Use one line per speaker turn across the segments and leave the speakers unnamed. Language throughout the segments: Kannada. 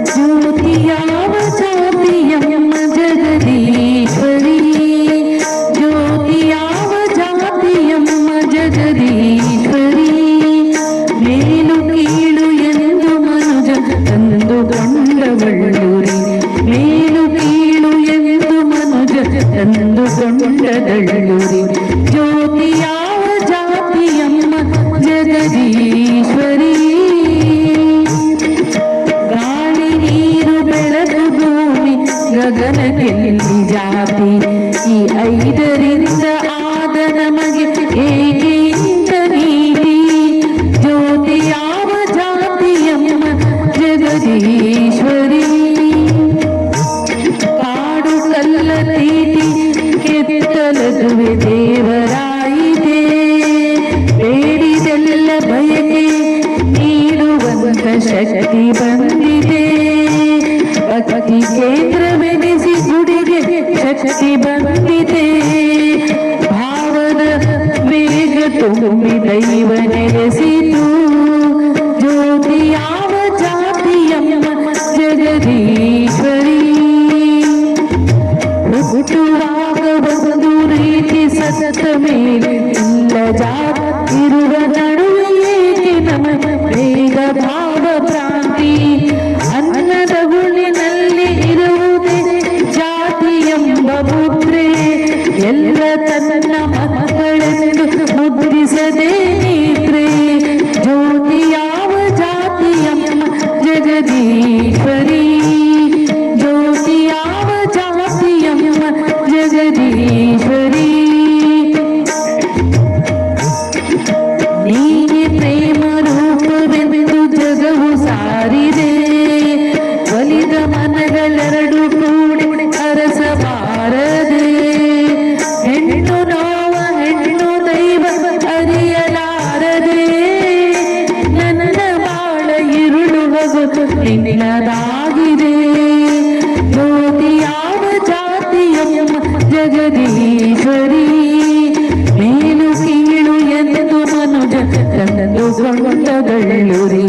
ಜ್ಯೋತಿಯಾವ ಜಾತಿಯಮ್ಮ ಜಗದೀಶ್ವರಿ, ಜ್ಯೋತಿಯಾವ ಜಾತಿಯಮ್ಮ ಜಗದೀಶ್ವರಿ. ಮೇಲು ಕೀಳು ಎಂದು ಮನುಜ ತಂದುಕೊಂಡವಳ್ಳುರಿ, ಮೇಲು ಕೀಳು ಎಂದು ಮನುಜ ತಂದುಕೊಂಡದಳ್ಳುರಿ. ಜ್ಯೋತಿಯಾವ ಜಾತಿಯಮ್ಮ ಜಗದೀಶ್ವರಿ. ಗಾಳಿ ನೀರು ಬೆಳಕು ಭೂಮಿ ಗಗನಕ್ಕೆಲ್ಲಿ ಜಾತಿ, ಈ ಐದರಿಂದ ಆದ ನಮಗೆ ಏಕೆ ಇಂಥ ನೀತಿ. ಜ್ಯೋತಿಯಾವ ಜಾತಿಯಮ್ಮ ಜಗದೀಶ್ವರಿ. ಕಾಡು ಕಲ್ಲ ತೀಟಿ ಕೆತ್ತಲದುವೆ ದೇವರಾಯಿತೆ, ಬೇಡಿದೆಲ್ಲ ಬಯಕೆ ನೀಡುವಂತ ಶಕ್ತಿ ಬಂದಿದೆ. ಭಕ್ತಿ ಕೇಂದ್ರವೆನಿಸಿ ಗುಡಿಗೆ ಶಕ್ತಿ ಬಂದಿದೆ. ಭಾವದ ವೇಗ ತುಂಬಿ ದೈವ ನೆಲೆಸಿತು. ಜ್ಯೋತಿಯಾವ ಜಾತಿಯಮ್ಮ ಜಗದೀಶ್ವರಿ. ಹುಟ್ಟುವಾಗ ಒಂದು ರೀತಿ ಸತ್ತ ಮೇಲೆ ಇಲ್ಲ ಜಾತಿ ಇರುವ ನಡುವೆ ಏಕೆ ನಮಗೆ ಬೇಗ ಭಾವ ಭ್ರಾಂತಿ. ಅನ್ನದ ಹುಳಿನಲ್ಲಿ ಇರುವುದೇ ಜಾತಿ ಎಂಬ ಮುದ್ರೆ, ಎಲ್ಲ ತನ್ನ ಮಕ್ಕಳೆಂದು ಮುದ್ರಿಸದೆ ನಿದ್ರೆ. ಜ್ಯೋತಿಯಾವ ಜಾತಿಯಮ್ಮ ಜಗದೀಶ್ವರಿ, ಜ್ಯೋತಿಯಾವ ಜಾತಿಯಮ್ಮ ಜಗದೀಶ್ವರಿ. ನೀನೆ ಪ್ರೇಮ ರೂಪವೆಂದು ಜಗವು ಸಾರಿದೆ, ಒಲಿದ ಮನಗಳೆರಡು ಕೂಡಿ ಅರಸಬಾರದೆ. ಹೆಣ್ಣು ನೋವ ಹೆಣ್ಣು ದೈವ ಅರಿಯಲಾರದೆ, ನನ್ನ ಬಾಳ ಇರುಳು ಹೊಗು ನಿನ್ನದಾಗಿದೆ. ಜ್ಯೋತಿಯಾವ ಜಾತಿಯಮ್ಮ ಜಗದೀಶ್ವರಿ. ಮೇಲು ಕೀಳು ಎಂದು ಮನುಜ ತಂದುಕೊಂಡದಳ್ಳುರಿ.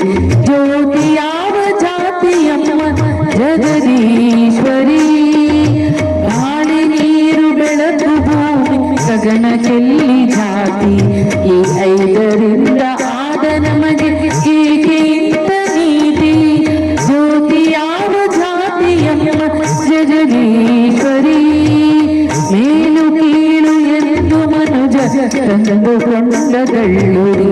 ಜ್ಯೋತಿಯಾವ ಜಾತಿಯಮ್ಮ ಜಗದೀಶ್ವರಿ. ಗಾಳಿ ನೀರು ಬೆಳಕು ಭೂಮಿ ಗಗನಕ್ಕೆಲ್ಲಿ ಜಾತಿ, ಈ ಐದರಿಂದ ಆದ ನಮಗೆ ಏಕೆ ಇಂಥ ನೀತಿ. ಜ್ಯೋತಿಯಾವ ಜಾತಿಯಮ್ಮ ಜಗದೀಶ್ವರಿ. ಮೇಲು ಕೀಳು ಎಂದು ಮನುಜ ತಂದುಕೊಂಡದಳ್ಳುರಿ.